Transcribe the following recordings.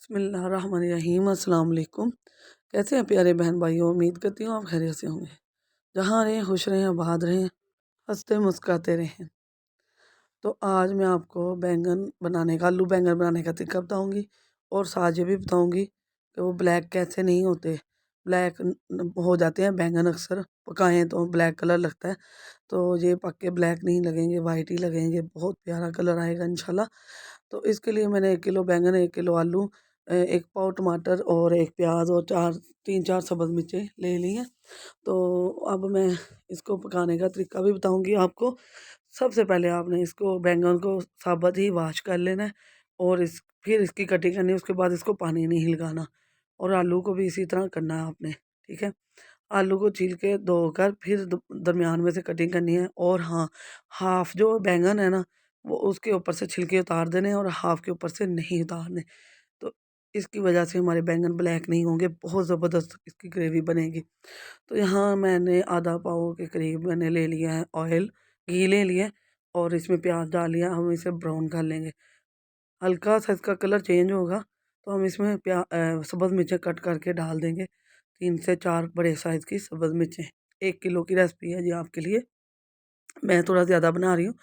बिस्मिल्लाहिर्रहमानिर्रहीम अस्सलाम वालेकुम। कैसे हैं प्यारे बहन भाइयों, उम्मीद करती हूँ आप खैरियत से होंगे। जहाँ रहें खुश रहें, आबाद रहें, हंसते मुस्कुराते रहें। तो आज मैं आपको आलू बैंगन बनाने का तरीका बताऊंगी और साथ ये भी बताऊंगी कि वो ब्लैक कैसे नहीं होते। ब्लैक हो जाते हैं बैंगन, अक्सर पकाएं तो ब्लैक कलर लगता है। तो ये पक्के ब्लैक नहीं लगेंगे, वाइट ही लगेंगे, बहुत प्यारा कलर आएगा इंशाल्लाह। तो इसके लिए मैंने 1 किलो बैंगन, 1 किलो आलू, 1 पाव टमाटर और 1 प्याज और 3-4 सब्ज़ मिर्चें ले ली हैं। तो अब मैं इसको पकाने का तरीका भी बताऊंगी आपको। सबसे पहले आपने इसको बैंगन को साबुत ही वॉश कर लेना है और इस फिर इसकी कटिंग करनी है। उसके बाद इसको पानी नहीं लगाना और आलू को भी इसी तरह करना है आपने, ठीक है। आलू को छील के धोकर फिर दरमियान में से कटिंग करनी है। और हाँ, हाफ जो बैंगन है ना, वो उसके ऊपर से छिलके उतार देने और हाफ के ऊपर से नहीं उतारने। तो इसकी वजह से हमारे बैंगन ब्लैक नहीं होंगे, बहुत ज़बरदस्त इसकी ग्रेवी बनेगी। तो यहाँ मैंने आधा पाव के करीब मैंने ले लिया है ऑयल, घी ले लिया है और इसमें प्याज डाल लिया। हम इसे ब्राउन कर लेंगे, हल्का सा इसका कलर चेंज होगा तो हम इसमें सब्ज़ मिर्चें कट करके डाल देंगे। 3 से 4 बड़े साइज़ की सब्ज़ मिर्चें। 1 किलो की रेसिपी है जी आपके लिए। मैं थोड़ा ज़्यादा बना रही हूँ,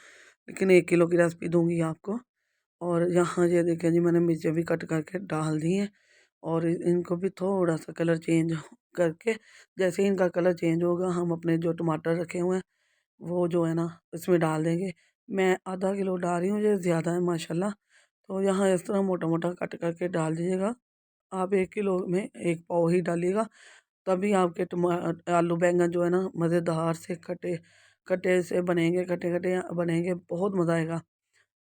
लेकिन 1 किलो की रेसिपी दूँगी आपको। और यहाँ ये देखिए जी, मैंने मिर्चें भी कट करके डाल दी हैं और इनको भी थोड़ा सा कलर चेंज करके, जैसे ही इनका कलर चेंज होगा हम अपने जो टमाटर रखे हुए हैं वो जो है ना इसमें डाल देंगे। मैं आधा किलो डाल रही हूँ, ये ज़्यादा है माशाल्लाह। तो यहाँ इस तरह मोटा मोटा कट करके डाल दीजिएगा। आप 1 किलो में 1 पाव ही डालिएगा, तभी आपके आलू बैंगन जो है ना मज़ेदार से कटे कटे से बनेंगे, कटे कटे बनेंगे, बहुत मज़ा आएगा।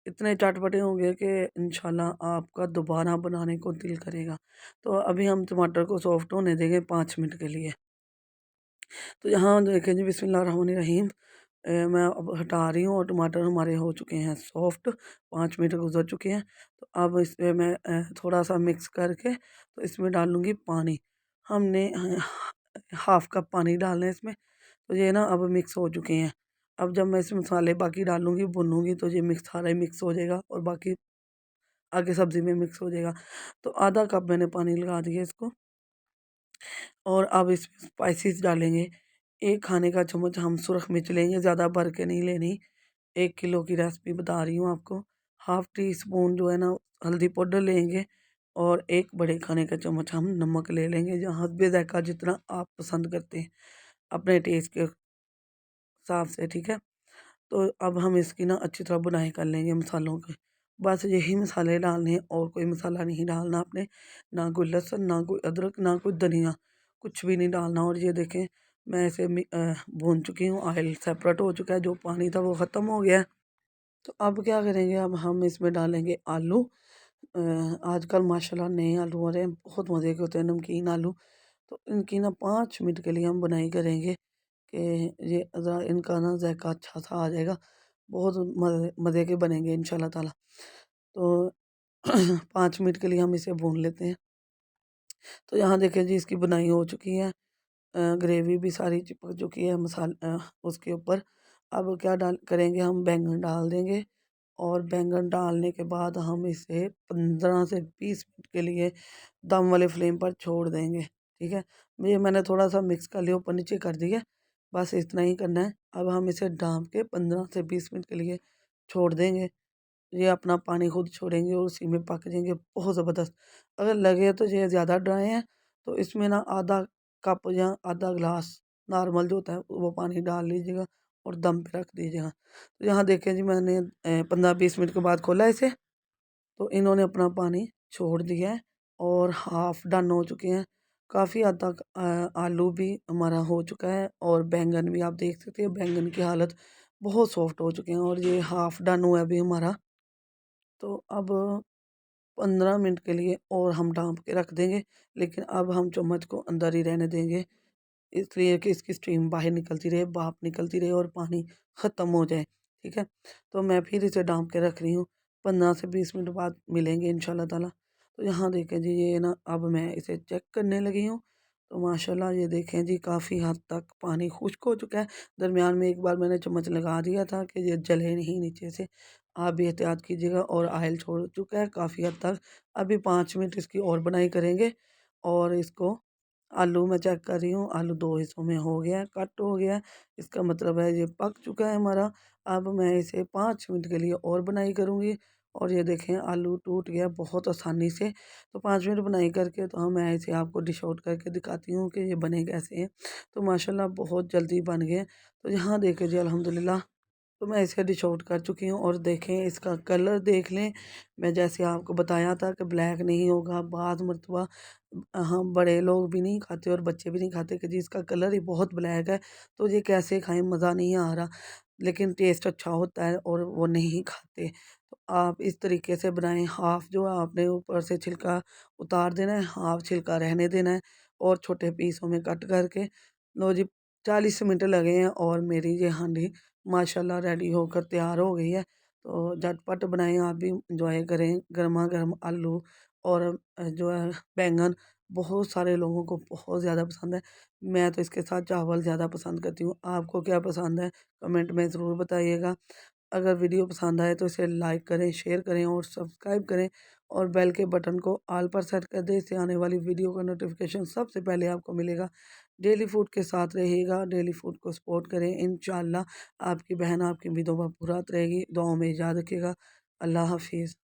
इतने चटपटे होंगे कि इंशाल्लाह आपका दोबारा बनाने को दिल करेगा। तो अभी हम टमाटर को सॉफ्ट होने देंगे 5 मिनट के लिए। तो यहाँ देखें जी, बिस्मिल्लाहिर्रहमानिर्रहीम, मैं अब हटा रही हूँ और टमाटर हमारे हो चुके हैं सॉफ्ट, 5 मिनट गुजर चुके हैं। तो अब इसमें मैं थोड़ा सा मिक्स करके तो इसमें डालूँगी पानी। हमने हाफ़ कप पानी डालना है इसमें। तो ये ना अब मिक्स हो चुके हैं। अब जब मैं इसमें मसाले बाकी डालूँगी, भूनूँगी, तो ये सारा ही मिक्स हो जाएगा और बाकी आगे सब्ज़ी में मिक्स हो जाएगा। तो आधा कप मैंने पानी लगा दिया इसको और अब इसमें स्पाइसेस डालेंगे। 1 खाने का चम्मच हम सुरख मिर्च लेंगे, ज़्यादा भर के नहीं लेनी। 1 किलो की रेसिपी बता रही हूँ आपको। हाफ़ टी स्पून जो है ना हल्दी पाउडर लेंगे और 1 बड़े खाने का चम्मच हम नमक ले लेंगे, जहाँ हस्बे ज़ायक़ा जितना आप पसंद करते हैं, अपने टेस्ट के हिसाब से, ठीक है। तो अब हम इसकी ना अच्छी तरह बुनाई कर लेंगे मसालों की। बस यही मसाले डालने हैं और कोई मसाला नहीं डालना आपने, ना कोई लहसुन, ना कोई अदरक, ना कोई धनिया, कुछ भी नहीं डालना। और ये देखें, मैं इसे भून चुकी हूँ, ऑयल सेपरेट हो चुका है, जो पानी था वो ख़त्म हो गया है। तो अब क्या करेंगे, अब हम इसमें डालेंगे आलू। आजकल माशाल्लाह नए आलू आ रहे हैं, बहुत मज़े के होते हैं, नमकीन आलू। तो इनकी ना 5 मिनट के लिए हम बुनाई करेंगे कि ये ज़रा इनका ना ज़ायक़ा अच्छा सा आ जाएगा। बहुत मज़े मज़े के बनेंगे इंशाल्लाह ताला। तो 5 मिनट के लिए हम इसे भून लेते हैं। तो यहाँ देखें जी, इसकी बुनाई हो चुकी है। ग्रेवी भी सारी चिपक चुकी है उसके ऊपर। अब क्या डाल करेंगे, हम बैंगन डाल देंगे और बैंगन डालने के बाद हम इसे 15 से 20 मिनट के लिए दम वाले फ्लेम पर छोड़ देंगे, ठीक है। ये मैंने थोड़ा सा मिक्स कर लिया, ऊपर नीचे कर दिया, बस इतना ही करना है। अब हम इसे ढाँप के 15 से 20 मिनट के लिए छोड़ देंगे। ये अपना पानी खुद छोड़ेंगे और उसी में पक जाएंगे, बहुत ज़बरदस्त। अगर लगे तो ये ज़्यादा ड्राई हैं तो इसमें ना आधा कप या आधा ग्लास नॉर्मल जो होता है वो पानी डाल लीजिएगा और दम पे रख दीजिएगा। तो यहाँ देखें जी, मैंने 15-20 मिनट के बाद खोला इसे, तो इन्होंने अपना पानी छोड़ दिया है और हाफ़ डन हो चुके हैं। काफ़ी हद तक आलू भी हमारा हो चुका है और बैंगन भी आप देख सकते हैं, बैंगन की हालत बहुत सॉफ्ट हो चुके हैं और ये हाफ़ डन हुआ है अभी हमारा। तो अब 15 मिनट के लिए और हम ढाँप के रख देंगे, लेकिन अब हम चम्मच को अंदर ही रहने देंगे, इसलिए कि इसकी स्टीम बाहर निकलती रहे, भाप निकलती रहे और पानी ख़त्म हो जाए, ठीक है। तो मैं फिर इसे ढाँप के रख रही हूँ, 15 से 20 मिनट बाद मिलेंगे इंशाल्लाह ताला। तो यहाँ देखें जी, ये ना अब मैं इसे चेक करने लगी हूँ, तो माशाल्लाह ये देखें जी, काफ़ी हद तक पानी खुश्क हो चुका है। दरमियान में एक बार मैंने चम्मच लगा दिया था कि ये जले नहीं नीचे से। आप भी एहतियात कीजिएगा। और ऑयल छोड़ चुका है काफ़ी हद तक। अभी 5 मिनट इसकी और बुनाई करेंगे। और इसको आलू मैं चेक कर रही हूँ, आलू 2 हिस्सों में हो गया है, कट हो गया है। इसका मतलब है ये पक चुका है हमारा। अब मैं इसे 5 मिनट के लिए और बुनाई करूँगी। और ये देखें आलू टूट गया बहुत आसानी से। तो 5 मिनट बुनाई करके तो मैं इसे आपको डिश आउट करके दिखाती हूँ कि ये बने कैसे हैं। तो माशाल्लाह बहुत जल्दी बन गए। तो यहाँ देखें जी अल्हम्दुलिल्लाह। तो मैं इसे डिश आउट कर चुकी हूँ और देखें इसका कलर देख लें। मैं जैसे आपको बताया था कि ब्लैक नहीं होगा, बाद मरतबा हम बड़े लोग भी नहीं खाते और बच्चे भी नहीं खाते कि जी इसका कलर ही बहुत ब्लैक है, तो ये कैसे खाएँ, मज़ा नहीं आ रहा। लेकिन टेस्ट अच्छा होता है और वो नहीं खाते। तो आप इस तरीके से बनाएँ, हाफ़ जो है आपने ऊपर से छिलका उतार देना है, हाफ़ छिलका रहने देना है और छोटे पीसों में कट करके लो जी। 40 मिनट लगे हैं और मेरी ये हांडी माशाल्लाह रेडी होकर तैयार हो गई है। तो झटपट बनाएँ, आप भी एन्जॉय करें। गरमा-गरम आलू और जो है बैंगन बहुत सारे लोगों को बहुत ज़्यादा पसंद है। मैं तो इसके साथ चावल ज़्यादा पसंद करती हूँ। आपको क्या पसंद है? कमेंट में ज़रूर बताइएगा। अगर वीडियो पसंद आए तो इसे लाइक करें, शेयर करें और सब्सक्राइब करें। और बेल के बटन को ऑल पर सेट कर दें, इससे आने वाली वीडियो का नोटिफिकेशन सबसे पहले आपको मिलेगा। डेली फूड के साथ रहिएगा, डेली फूड को सपोर्ट करें। इंशाअल्लाह आपकी बहन आपकी उम्मीदों पर पूरा उतरेगी। दुआओं में याद रखिएगा। अल्लाह हाफ़िज़।